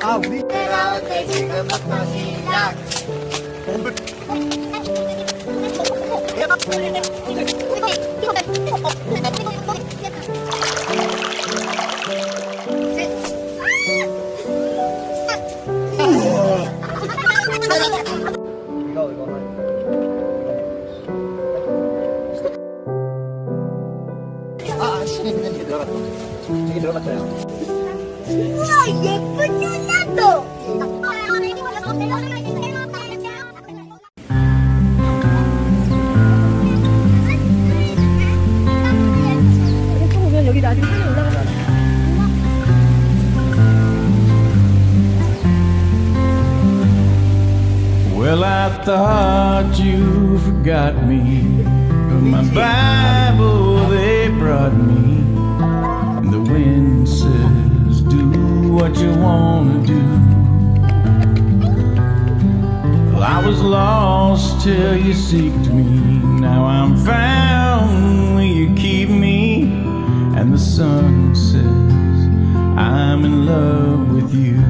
가운데 지금부터 시작. 이게 들어갔다. 이게 들어갔다요. 우와, 예쁜 누나도. 보면 여기 나중에 산에 올라가잖아. Well, I thought you forgot me, but my Bible they brought me, and the wind says, do what you wanna do. Well, I was lost till you seeked me, now I'm found, will you keep me? And the sun says, I'm in love with you.